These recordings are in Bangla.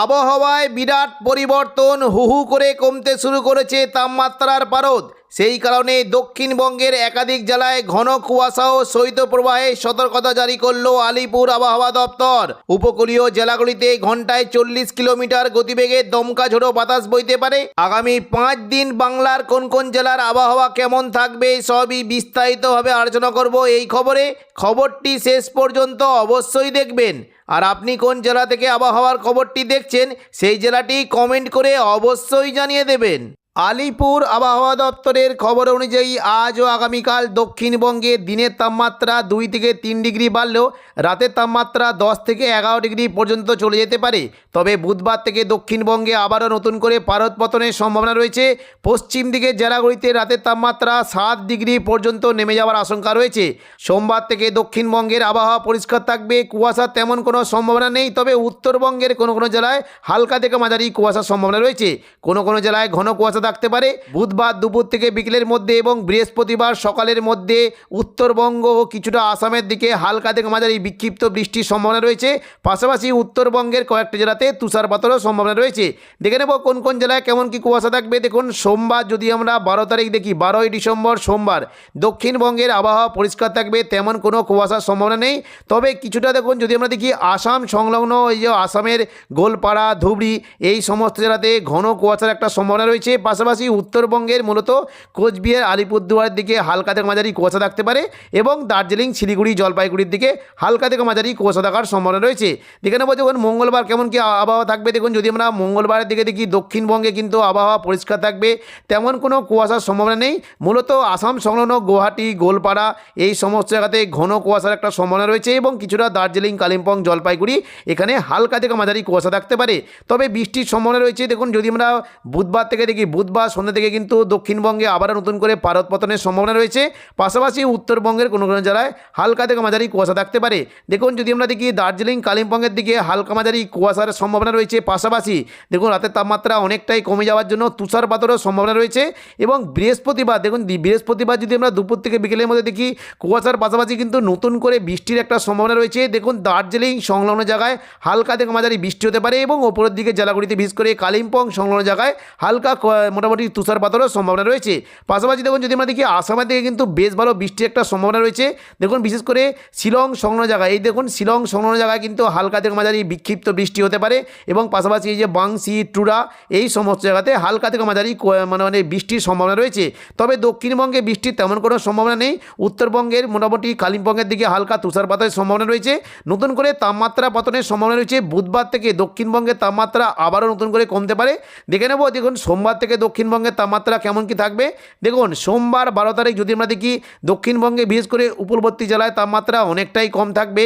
আবহাওয়ায় বিরাট পরিবর্তন, হু হু করে কমতে শুরু করেছে তাপমাত্রার পারদ। সেই কারণে দক্ষিণবঙ্গের একাধিক জেলায় ঘন কুয়াশা ও শৈত্যপ্রবাহে সতর্কতা জারি করল আলিপুর আবহাওয়া দপ্তর। উপকূলীয় জেলাগুলিতে ঘন্টায় 40 কিলোমিটার গতিবেগে দমকা ঝোড়ো বাতাস বইতে পারে। আগামী 5 দিন বাংলার কোন কোন জেলার আবহাওয়া কেমন থাকবে সবই বিস্তারিতভাবে আলোচনা করব এই খবরে। খবরটি শেষ পর্যন্ত অবশ্যই দেখবেন। আর আপনি কোন জেলা থেকে আবহাওয়ার খবরটি দেখছেন সেই জেলাটি কমেন্ট করে অবশ্যই জানিয়ে দেবেন। আলিপুর আবহাওয়া দপ্তরের খবর অনুযায়ী আজ ও আগামীকাল দক্ষিণবঙ্গে দিনের তাপমাত্রা 2 থেকে 3 ডিগ্রি বাড়লেও রাতের তাপমাত্রা 10 থেকে 11 ডিগ্রি পর্যন্ত চলে যেতে পারে। তবে বুধবার থেকে দক্ষিণবঙ্গে আবারও নতুন করে পারদ পতনের সম্ভাবনা রয়েছে। পশ্চিম দিকের জেলাগুলিতে রাতের তাপমাত্রা 7 ডিগ্রি পর্যন্ত নেমে যাওয়ার আশঙ্কা রয়েছে। সোমবার থেকে দক্ষিণবঙ্গের আবহাওয়া পরিষ্কার থাকবে, কুয়াশার তেমন কোনো সম্ভাবনা নেই। তবে উত্তরবঙ্গের কোনো কোনো জেলায় হালকা থেকে মাঝারি কুয়াশার সম্ভাবনা রয়েছে। কোনো কোনো জেলায় ঘন কুয়াশা থাকতে পারে। বুধবার দুপুর থেকে বিকেলের মধ্যে এবং বৃহস্পতিবার সকালের মধ্যে উত্তরবঙ্গ ও কিছুটা আসামের দিকে হালকা থেকে মাঝারি বিক্ষিপ্ত বৃষ্টির সম্ভাবনা রয়েছে। পাশাপাশি উত্তরবঙ্গের কয়েকটি জেলাতে তুষারপাতেরও সম্ভাবনা রয়েছে। দেখে নেব কোন কোন জেলায় কেমন কি কুয়াশা থাকবে। দেখুন, সোমবার যদি আমরা 12 তারিখ দেখি, 12ই ডিসেম্বর সোমবার, দক্ষিণবঙ্গের আবহাওয়া পরিষ্কার থাকবে, তেমন কোনো কুয়াশার সম্ভাবনা নেই। তবে কিছুটা দেখুন, যদি আমরা দেখি আসাম সংলগ্ন এই যে আসামের গোলপাড়া, ধুবড়ি, এই সমস্ত জেলাতে ঘন কুয়াশার একটা সম্ভাবনা রয়েছে। পাশাপাশি উত্তরবঙ্গের মূলত কোচবিহার, আলিপুরদুয়ারের দিকে হালকা থেকে মাঝারি কুয়াশা থাকতে পারে এবং দার্জিলিং, শিলিগুড়ি, জলপাইগুড়ির দিকে হালকা থেকে মাঝারি কুয়াশা থাকার সম্ভাবনা রয়েছে। দেখে নেব দেখুন মঙ্গলবার কেমন কি আবহাওয়া থাকবে। দেখুন, যদি আমরা মঙ্গলবারের দিকে দেখি, দক্ষিণবঙ্গে কিন্তু আবহাওয়া পরিষ্কার থাকবে, তেমন কোনো কুয়াশার সম্ভাবনা নেই। মূলত আসাম সংলগ্ন গুয়াহাটি, গোলপাড়া, এই সমস্ত জায়গাতে ঘন কুয়াশার একটা সম্ভাবনা রয়েছে এবং কিছুটা দার্জিলিং, কালিম্পং, জলপাইগুড়ি, এখানে হালকা থেকে মাঝারি কুয়াশা থাকতে পারে। তবে বৃষ্টির সম্ভাবনা রয়েছে। দেখুন, যদি আমরা বুধবার থেকে দেখি, বুধবার সন্ধ্যা থেকে কিন্তু দক্ষিণবঙ্গে আবারও নতুন করে পারদ পতনের সম্ভাবনা রয়েছে। পাশাপাশি উত্তরবঙ্গের কোনো কোনো জেলায় হালকা থেকে মাঝারি কুয়াশা থাকতে পারে। দেখুন, যদি আমরা দেখি দার্জিলিং, কালিম্পংয়ের দিকে হালকা মাঝারি কুয়াশার সম্ভাবনা রয়েছে। পাশাপাশি দেখুন রাতের তাপমাত্রা অনেকটাই কমে যাওয়ার জন্য তুষারপাতেরও সম্ভাবনা রয়েছে। এবং বৃহস্পতিবার দেখুন, বৃহস্পতিবার যদি আমরা দুপুর থেকে বিকেলের মধ্যে দেখি, কুয়াশার পাশাপাশি কিন্তু নতুন করে বৃষ্টির একটা সম্ভাবনা রয়েছে। দেখুন, দার্জিলিং সংলগ্ন জায়গায় হালকা থেকে মাঝারি বৃষ্টি হতে পারে এবং ওপরের দিকে জেলাগুলিতে বিশেষ করে কালিম্পং সংলগ্ন জায়গায় হালকা মোটামুটি তুষারপাতেরও সম্ভাবনা রয়েছে। পাশাপাশি দেখুন, যদি আমরা দেখি আসামের দিকে কিন্তু বেশ ভালো বৃষ্টির একটা সম্ভাবনা রয়েছে। দেখুন, বিশেষ করে শিলং সংলগ্ন জায়গায়, এই দেখুন শিলং সংলগ্ন জায়গায় কিন্তু হালকা থেকে মাঝারি বিক্ষিপ্ত বৃষ্টি হতে পারে এবং পাশাপাশি এই যে বাংসি, টুরা, এই সমস্ত জায়গাতে হালকা থেকে মাঝারি মানে বৃষ্টির সম্ভাবনা রয়েছে। তবে দক্ষিণবঙ্গে বৃষ্টির তেমন কোনো সম্ভাবনা নেই। উত্তরবঙ্গের মোটামুটি কালিম্পংয়ের দিকে হালকা তুষারপাতের সম্ভাবনা রয়েছে। নতুন করে তাপমাত্রা পতনের সম্ভাবনা রয়েছে। বুধবার থেকে দক্ষিণবঙ্গের তাপমাত্রা আবারও নতুন করে কমতে পারে। দেখে নেব দেখুন সোমবার থেকে দক্ষিণবঙ্গের তাপমাত্রা কেমন কি থাকবে। দেখুন, সোমবার 12 তারিখ যদি আমরা দেখি, দক্ষিণবঙ্গে বিশেষ করে উপকূলবর্তী জেলায় তাপমাত্রা অনেকটাই কম থাকবে।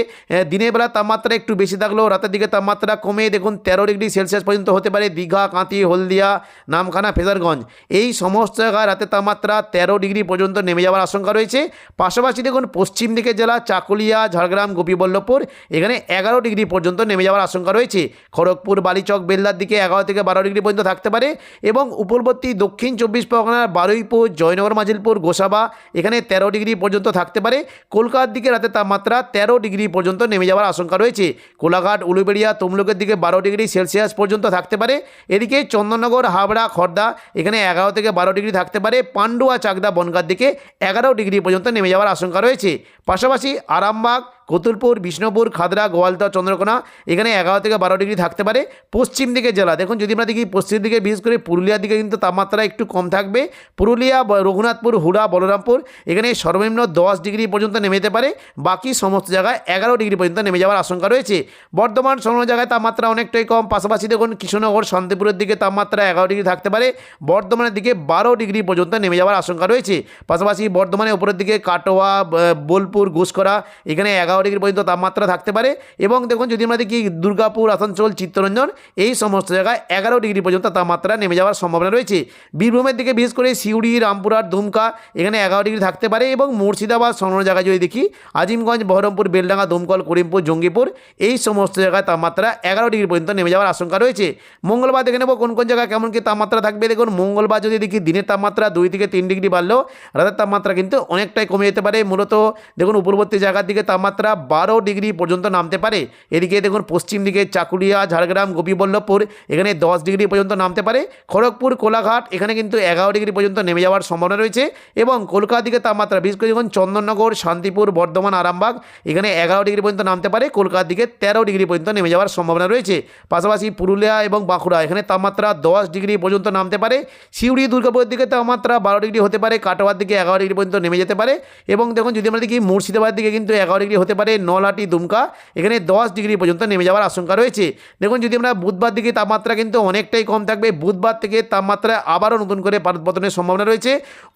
দিনের বেলা তাপমাত্রা একটু বেশি থাকলেও রাতের দিকে তাপমাত্রা কমে দেখুন 13 ডিগ্রি সেলসিয়াস পর্যন্ত হতে পারে। দীঘা, কাঁথি, হলদিয়া, নামখানা, ফেজারগঞ্জ, এই সমস্ত জায়গায় রাতের তাপমাত্রা 13 ডিগ্রি পর্যন্ত নেমে যাওয়ার আশঙ্কা রয়েছে। পাশাপাশি দেখুন পশ্চিম দিকের জেলা চাকুলিয়া, ঝাড়গ্রাম, গোপীবল্লভপুর, এখানে 11 ডিগ্রি পর্যন্ত নেমে যাওয়ার আশঙ্কা রয়েছে। খড়গপুর, বালিচক, বেলদার দিকে 11 থেকে 12 ডিগ্রি পর্যন্ত থাকতে পারে এবং উপকূলবর্তী দক্ষিণ 24 পরগনার বারুইপুর, জয়নগর, মাজিলপুর, গোসাবা, এখানে 13 ডিগ্রি পর্যন্ত থাকতে পারে। কলকাতার দিকে রাতের তাপমাত্রা 13 ডিগ্রি পর্যন্ত নেমে যাওয়ার আশঙ্কা রয়েছে। কোলাঘাট, উলুবেড়িয়া, তমলুকের দিকে 12 ডিগ্রি সেলসিয়াস পর্যন্ত থাকতে পারে। এদিকে চন্দননগর, হাবড়া, খড়দা, এখানে 11 থেকে 12 ডিগ্রি থাকতে পারে। পান্ডুয়া, চাকদা, বনগাঁর দিকে 11 ডিগ্রি পর্যন্ত নেমে যাওয়ার আশঙ্কা রয়েছে। পাশাপাশি আরামবাগ, কতুলপুর, বিষ্ণুপুর, খাদরা, গোয়ালদা, চন্দ্রকোনা, এখানে 11 থেকে 12 ডিগ্রি থাকতে পারে। পশ্চিম দিকে জেলা দেখুন, যদি আমরা দেখি পশ্চিম দিকে বিশেষ করে পুরুলিয়ার দিকে কিন্তু তাপমাত্রা একটু কম থাকবে। পুরুলিয়া, রঘুনাথপুর, হুড়া, বলরামপুর, এখানে সর্বনিম্ন 10 ডিগ্রি পর্যন্ত নেমে যেতে পারে। বাকি সমস্ত জায়গায় 11 ডিগ্রি পর্যন্ত নেমে যাওয়ার আশঙ্কা রয়েছে। বর্ধমান সংলগ্ন জায়গায় তাপমাত্রা অনেকটাই কম। পাশাপাশি দেখুন কৃষ্ণনগর, শান্তিপুরের দিকে তাপমাত্রা 11 ডিগ্রি থাকতে পারে। বর্ধমানের দিকে 12 ডিগ্রি পর্যন্ত নেমে যাওয়ার আশঙ্কা রয়েছে। পাশাপাশি বর্ধমানের উপরের দিকে কাটোয়া, বোলপুর, ঘুষকরা, এখানে 11 ডিগ্রি পর্যন্ত তাপমাত্রা থাকতে পারে। এবং দেখুন যদি আমরা দেখি দুর্গাপুর, আসানসোল, চিত্তরঞ্জন, এই সমস্ত জায়গায় 11 ডিগ্রি পর্যন্ত তাপমাত্রা নেমে যাওয়ার সম্ভাবনা রয়েছে। বীরভূমের দিকে বিশেষ করে সিউড়ি, রামপুরহাট, দুমকা, এখানে 11 ডিগ্রি থাকতে পারে। এবং মুর্শিদাবাদ সংলগ্ন জায়গায় যদি দেখি, আজিমগঞ্জ, বহরমপুর, বেলডাঙ্গা, দমকল, করিমপুর, জঙ্গিপুর, এই সমস্ত জায়গায় তাপমাত্রা 11 ডিগ্রি পর্যন্ত নেমে যাওয়ার আশঙ্কা রয়েছে। মঙ্গলবার দেখে নেব কোন কোন জায়গায় কেমন কি তাপমাত্রা থাকবে। দেখুন, মঙ্গলবার যদি দেখি দিনের তাপমাত্রা 2 থেকে 3 ডিগ্রি বাড়লেও রাতের তাপমাত্রা কিন্তু অনেকটাই কমে যেতে পারে। মূলত দেখুন উপরবর্তী জায়গার দিকে তাপমাত্রা তাপমাত্রা 12 ডিগ্রি পর্যন্ত নামতে পারে। এদিকে দেখুন পশ্চিম দিকে চাকুলিয়া, ঝাড়গ্রাম, গোপীবল্লভপুর এখানে 10 ডিগ্রি পর্যন্ত নামতে পারে। খড়গপুর, কোলাঘাট এখানে কিন্তু 11 ডিগ্রি পর্যন্ত নেমে যাওয়ার সম্ভাবনা রয়েছে। এবং কলকাতার দিকে তাপমাত্রা বিশেষ করে দেখুন চন্দননগর, শান্তিপুর, বর্ধমান, আরামবাগ এখানে 11 ডিগ্রি পর্যন্ত নামতে পারে। কলকাতার দিকে 13 ডিগ্রি পর্যন্ত নেমে যাওয়ার সম্ভাবনা রয়েছে। পাশাপাশি পুরুলিয়া এবং বাঁকুড়া এখানে তাপমাত্রা 10 ডিগ্রি পর্যন্ত নামতে পারে। সিউড়ি, দুর্গাপুরের দিকে তাপমাত্রা 12 ডিগ্রি হতে পারে। কাটোয়ার দিকে 11 ডিগ্রি পর্যন্ত নেমে যেতে পারে। এবং দেখুন যদি আমরা দেখি মুর্শিদাবাদের দিকে কিন্তু 11 ডিগ্রি হতে পারে। নলহাটি, দুমকা এখানে 10 ডিগ্রি পর্যন্ত নেমে যাওয়ার আশঙ্কা রয়েছে। দেখুন যদি আমরা বুধবার দিকে তাপমাত্রা কিন্তু অনেকটাই কম থাকবে। বুধবার থেকে তাপমাত্রা আবারও নতুন করে পতনের সম্ভাবনা রয়েছে।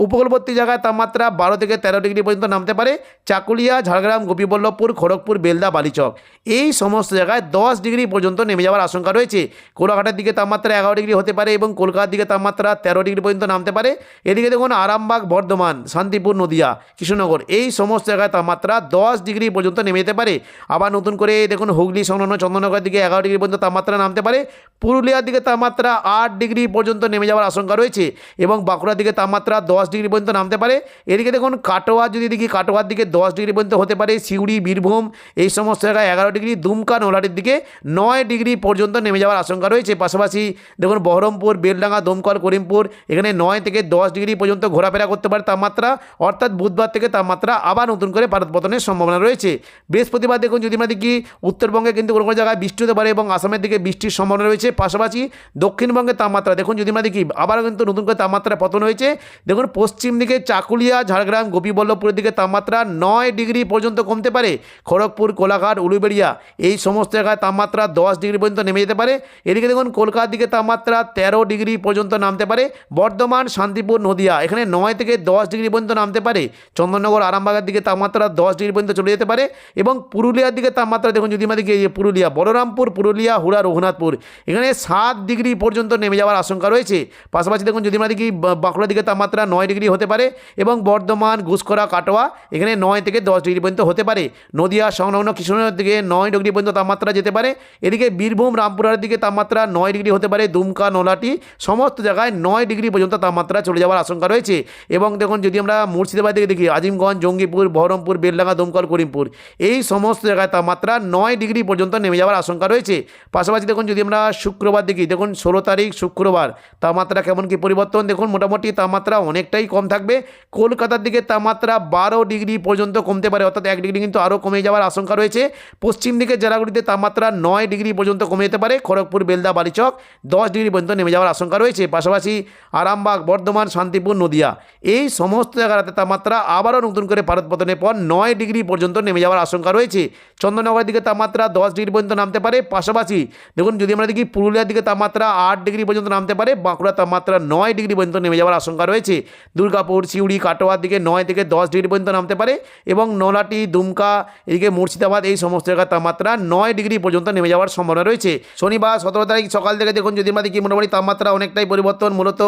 উপকূলবর্তী জায়গায় তাপমাত্রা 12 থেকে 13 ডিগ্রি পর্যন্ত নামতে পারে। চাকুলিয়া, ঝাড়গ্রাম, গোপীবল্লভপুর, খড়গপুর, বেলদা, বালিচক এই সমস্ত জায়গায় 10 ডিগ্রি পর্যন্ত নেমে যাওয়ার আশঙ্কা রয়েছে। কোলাঘাটের দিকে তাপমাত্রা 11 ডিগ্রি হতে পারে এবং কলকাতার দিকে তাপমাত্রা 13 ডিগ্রি পর্যন্ত নামতে পারে। এদিকে দেখুন আরামবাগ, বর্ধমান, শান্তিপুর, নদিয়া, কৃষ্ণনগর এই সমস্ত জায়গায় তাপমাত্রা 10 ডিগ্রি পর্যন্ত নেমে যেতে পারে। আবার নতুন করে দেখুন হুগলি সংলগ্ন চন্দননগরের দিকে 11 ডিগ্রি পর্যন্ত তাপমাত্রা নামতে পারে। পুরুলিয়ার দিকে তাপমাত্রা 8 ডিগ্রি পর্যন্ত নেমে যাওয়ার আশঙ্কা রয়েছে এবং বাঁকুড়ার দিকে তাপমাত্রা 10 ডিগ্রি পর্যন্ত নামতে পারে। এদিকে দেখুন কাটোয়া যদি দেখি কাটোয়ার দিকে 10 ডিগ্রি পর্যন্ত হতে পারে। সিউড়ি, বীরভূম এই সমস্ত জায়গায় 11 ডিগ্রি। দুমকা, নলহাটির দিকে 9 ডিগ্রি পর্যন্ত নেমে যাওয়ার আশঙ্কা রয়েছে। পাশাপাশি দেখুন বহরমপুর, বেলডাঙ্গা, দমকল, করিমপুর এখানে 9 থেকে 10 ডিগ্রি পর্যন্ত ঘোরাফেরা করতে পারে তাপমাত্রা। অর্থাৎ বুধবার থেকে তাপমাত্রা আবার নতুন করে পতনের সম্ভাবনা রয়েছে। বৃহস্পতিবার দেখুন যদি আমরা দেখি উত্তরবঙ্গে কিন্তু কোনো কোনো জায়গায় বৃষ্টি হতে পারে এবং আসামের দিকে বৃষ্টির সম্ভাবনা রয়েছে। পাশাপাশি দক্ষিণবঙ্গের তাপমাত্রা দেখুন যদি আমরা দেখি আবারও কিন্তু নতুন করে তাপমাত্রা পতন হয়েছে। দেখুন পশ্চিম দিকে চাকুলিয়া, ঝাড়গ্রাম, গোপীবল্লভপুরের দিকে তাপমাত্রা 9 ডিগ্রি পর্যন্ত কমতে পারে। খড়গপুর, কোলাঘাট, উলুবেড়িয়া এই সমস্ত জায়গায় তাপমাত্রা 10 ডিগ্রি পর্যন্ত নেমে যেতে পারে। এদিকে দেখুন কলকাতার দিকে তাপমাত্রা 13 ডিগ্রি পর্যন্ত নামতে পারে। বর্ধমান, শান্তিপুর, নদিয়া এখানে 9 থেকে 10 ডিগ্রি পর্যন্ত নামতে পারে। চন্দননগর, আরামবাগের দিকে তাপমাত্রা 10 ডিগ্রি পর্যন্ত চলে যেতে পারে। এবং পুরুলিয়ার দিকে তাপমাত্রা দেখুন যদি আমরা দেখি পুরুলিয়া, বলরামপুর, পুরুলিয়া, হুড়া, রঘুনাথপুর এখানে 7 ডিগ্রি পর্যন্ত নেমে যাওয়ার আশঙ্কা রয়েছে। পাশাপাশি দেখুন যদি আমরা দেখি বাঁকুড়ার দিকে তাপমাত্রা 9 ডিগ্রি হতে পারে এবং বর্ধমান, ঘুষকরা, কাটোয়া এখানে 9 থেকে 10 ডিগ্রি পর্যন্ত হতে পারে। নদিয়া সংলগ্ন কৃষ্ণনগরের দিকে 9 ডিগ্রি পর্যন্ত তাপমাত্রা যেতে পারে। এদিকে বীরভূম, রামপুরহাটের দিকে তাপমাত্রা 9 ডিগ্রি হতে পারে। দুমকা, নলহাটি সমস্ত জায়গায় 9 ডিগ্রি পর্যন্ত তাপমাত্রা চলে যাওয়ার আশঙ্কা রয়েছে। এবং দেখুন যদি আমরা মুর্শিদাবাদ দিকে দেখি আজিমগঞ্জ, জঙ্গিপুর, বহরমপুর, বেলডাঙ্গা, দমকল, করিমপুর এই সমস্ত জায়গায় তাপমাত্রা 9 ডিগ্রি পর্যন্ত নেমে যাওয়ার আশঙ্কা রয়েছে। পাশাপাশি দেখুন যদি আমরা শুক্রবার দেখি দেখুন 16 তারিখ শুক্রবার তাপমাত্রা কেমন কি পরিবর্তন দেখুন মোটামুটি তাপমাত্রা অনেকটাই কম থাকবে। কলকাতার দিকে তাপমাত্রা 12 ডিগ্রি পর্যন্ত কমতে পারে, অর্থাৎ 1 ডিগ্রি কিন্তু আরও কমে যাওয়ার আশঙ্কা রয়েছে। পশ্চিম দিকের জেলাগুলিতে তাপমাত্রা 9 ডিগ্রি পর্যন্ত কমে যেতে পারে। খড়গপুর, বেলদা, বালিচক 10 ডিগ্রি পর্যন্ত নেমে যাওয়ার আশঙ্কা রয়েছে। পাশাপাশি আরামবাগ, বর্ধমান, শান্তিপুর, নদিয়া এই সমস্ত জায়গাতে তাপমাত্রা আবারও নতুন করে পতনের পর 9 ডিগ্রি পর্যন্ত নেমে যাওয়ার আশঙ্কা রয়েছে। চন্দননগরের দিকে তাপমাত্রা 10 ডিগ্রি পর্যন্ত নামতে পারে। পাশাপাশি দেখুন যদি আমরা দেখি পুরুলিয়ার দিকে তাপমাত্রা 8 ডিগ্রি পর্যন্ত নামতে পারে। বাঁকুড়ার তাপমাত্রা 9 ডিগ্রি পর্যন্ত নেমে যাওয়ার আশঙ্কা রয়েছে। দুর্গাপুর, সিউড়ি, কাটোয়ার দিকে 9 থেকে 10 ডিগ্রি পর্যন্ত নামতে পারে এবং নলহাটি, দুমকা এদিকে মুর্শিদাবাদ এই সমস্ত জায়গার তাপমাত্রা 9 ডিগ্রি পর্যন্ত নেমে যাওয়ার সম্ভাবনা রয়েছে। শনিবার 17 তারিখ সকাল থেকে দেখুন যদি আমরা দেখি মোটামুটি তাপমাত্রা অনেকটাই পরিবর্তন। মূলত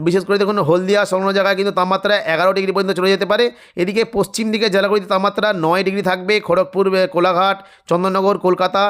বিশেষ করে দেখুন হলদিয়া সংলগ্ন জায়গায় কিন্তু তাপমাত্রা 11 ডিগ্রি পর্যন্ত চলে যেতে পারে। এদিকে পশ্চিম দিকে জেলাগুলিতে তাপমাত্রা 9 ডিগ্রি থাকবে। খড়গপুর, কোলাঘাট, চন্দননগর, কলকাতা,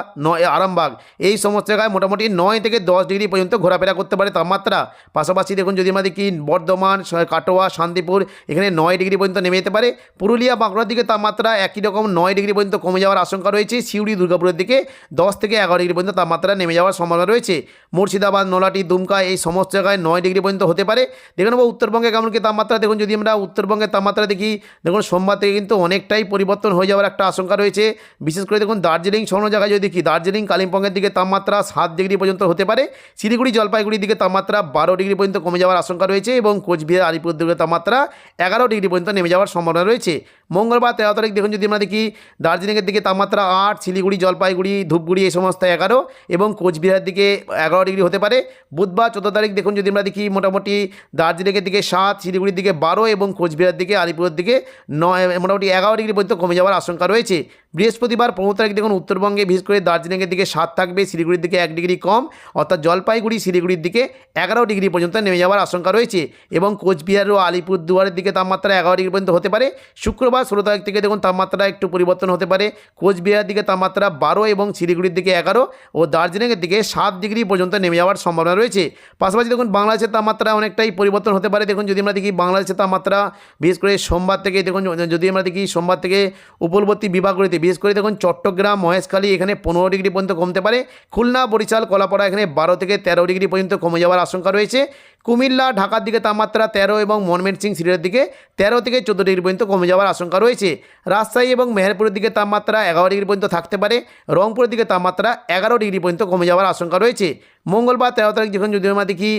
আরামবাগ এই সমস্ত জায়গায় মোটামুটি 9 থেকে 10 ডিগ্রি পর্যন্ত ঘোরাফেরা করতে পারে তাপমাত্রা। পাশাপাশি দেখুন যদি আমরা দেখি বর্ধমান, কাটোয়া, শান্তিপুর এখানে 9 ডিগ্রি পর্যন্ত নেমে যেতে পারে। পুরুলিয়া, বাঁকুড়ার দিকে তাপমাত্রা একই রকম 9 ডিগ্রি পর্যন্ত কমে যাওয়ার আশঙ্কা রয়েছে। সিউড়ি, দুর্গাপুরের দিকে 10 থেকে 11 ডিগ্রি পর্যন্ত তাপমাত্রা নেমে যাওয়ার সম্ভাবনা রয়েছে। মুর্শিদাবাদ, নলহাটি, দুমকা এই সমস্ত জায়গায় 9 ডিগ্রি পর্যন্ত হতে পারে। দেখে নেব উত্তরবঙ্গে কেমন কি তাপমাত্রা। দেখুন যদি আমরা উত্তরবঙ্গের তাপমাত্রা দেখি দেখুন সোমবার থেকে কিন্তু অনেকটাই পরিবর্তন হয়ে যাওয়ার একটা আশঙ্কা রয়েছে। বিশেষ করে দেখুন দার্জিলিং সংলগ্ন জায়গায় যদি দেখি দার্জিলিং, কালিম্পংয়ের দিকে তাপমাত্রা 7 ডিগ্রি পর্যন্ত হতে পারে। শিলিগুড়ি, জলপাইগুড়ির দিকে তাপমাত্রা 12 ডিগ্রি পর্যন্ত কমে যাওয়ার আশঙ্কা রয়েছে এবং কোচবিহার, আলিপুরদুয়ারের তাপমাত্রা 11 ডিগ্রি পর্যন্ত নেমে যাওয়ার সম্ভাবনা রয়েছে। মঙ্গলবার 13 তারিখ দেখুন যদি আমরা দেখি দার্জিলিংয়ের দিকে তাপমাত্রা 8, শিলিগুড়ি, জলপাইগুড়ি, ধূপগুড়ি এই সমস্ত 11 এবং কোচবিহারের দিকে 11 ডিগ্রি হতে পারে। বুধবার 14 তারিখ দেখুন যদি আমরা দেখি মোটামুটি দার্জিলিংয়ের দিকে 7, শিলিগুড়ির দিকে 12 এবং কোচবিহারের দিকে আলিপুরের দিকে 9 মোটামুটি 11 ডিগ্রি পর্যন্ত কমে যাওয়ার আশঙ্কা রয়েছে। বৃহস্পতিবার 15 তারিখ দেখুন উত্তরবঙ্গে বিশেষ করে দার্জিলিংয়ের দিকে 7 থাকবে, শিলিগুড়ির দিকে 1 ডিগ্রি কম, অর্থাৎ জলপাইগুড়ি, শিলিগুড়ির দিকে 11 ডিগ্রি পর্যন্ত নেমে যাওয়ার আশঙ্কা রয়েছে এবং কোচবিহার ও আলিপুরদুয়ারের দিকে তাপমাত্রা 11 ডিগ্রি পর্যন্ত হতে পারে। শুক্রবার 16 তারিখ থেকে দেখুন তাপমাত্রা একটু পরিবর্তন হতে পারে। কোচবিহারের দিকে তাপমাত্রা 12 এবং শিলিগুড়ির দিকে 11 ও দার্জিলিংয়ের দিকে 7 ডিগ্রি পর্যন্ত নেমে যাওয়ার সম্ভাবনা রয়েছে। পাশাপাশি দেখুন বাংলাদেশের তাপমাত্রা অনেকটাই পরিবর্তন হতে পারে। দেখুন যদি আমরা দেখি বাংলাদেশের তাপমাত্রা বিশেষ করে সোমবার থেকে দেখুন যদি আমরা দেখি সোমবার থেকে উপকূলবর্তী উপকূলবর্তী বিভাগগুলিতে বিশেষ করে দেখুন চট্টগ্রাম, মহেশখালী এখানে 15 ডিগ্রি পর্যন্ত কমতে পারে। খুলনা, বরিশাল, কলাপাড়া এখানে 12 থেকে 13 ডিগ্রি পর্যন্ত কমে যাওয়ার আশঙ্কা রয়েছে। কুমিল্লা, ঢাকার দিকে তাপমাত্রা 13 এবং ময়মনসিংহ, সিলেটের দিকে 13 থেকে 14 ডিগ্রি পর্যন্ত কমে যাওয়ার আশঙ্কা রয়েছে। রাজশাহী এবং মেহেরপুরের দিকে তাপমাত্রা 11 ডিগ্রি পর্যন্ত থাকতে পারে। রংপুরের দিকে তাপমাত্রা 11 ডিগ্রি পর্যন্ত কমে যাওয়ার আশঙ্কা রয়েছে। মঙ্গলবার 13 তারিখ যখন যদি আমরা দেখি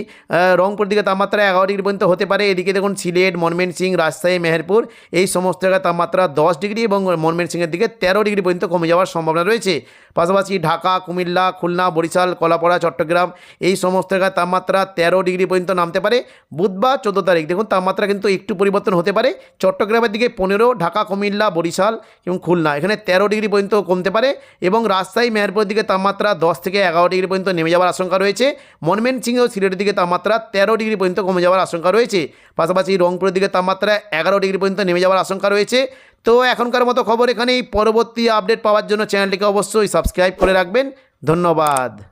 রংপুরের দিকে তাপমাত্রা 11 ডিগ্রি পর্যন্ত হতে পারে। এদিকে দেখুন সিলেট, ময়মনসিংহ, রাজশাহী, মেহেরপুর এই সমস্ত জায়গায় তাপমাত্রা 10 ডিগ্রি এবং ময়মনসিংহের দিকে 13 ডিগ্রি পর্যন্ত কমে যাওয়ার সম্ভাবনা রয়েছে। পাশাপাশি ঢাকা, কুমিল্লা, খুলনা, বরিশাল, কলাপাড়া, চট্টগ্রাম এই সমস্ত জায়গায় তাপমাত্রা 13 ডিগ্রি পর্যন্ত নামতে পারে। বুধবার 14 তারিখ দেখুন তাপমাত্রা কিন্তু একটু পরিবর্তন হতে পারে। চট্টগ্রামের দিকে 15, ঢাকা, কুমিল্লা, বরিশাল এবং খুলনা এখানে 13 ডিগ্রি পর্যন্ত কমতে পারে এবং রাজশাহী, মেহেরপুরের দিকে তাপমাত্রা 10 থেকে 11 ডিগ্রি পর্যন্ত নেমে যাওয়ার আশঙ্কা রয়েছে। ময়মনসিংহ ও সিলেটের দিকে তাপমাত্রা 13 ডিগ্রি পর্যন্ত কমে যাওয়ার আশঙ্কা রয়েছে। পাশাপাশি রংপুরের দিকে তাপমাত্রা 11 ডিগ্রি পর্যন্ত নেমে যাওয়ার আশঙ্কা রয়েছে। তো এখনকার মতো খবর এখানেই। পরবর্তী আপডেট পাওয়ার জন্য চ্যানেলটিকে অবশ্যই সাবস্ক্রাইব করে রাখবেন। ধন্যবাদ।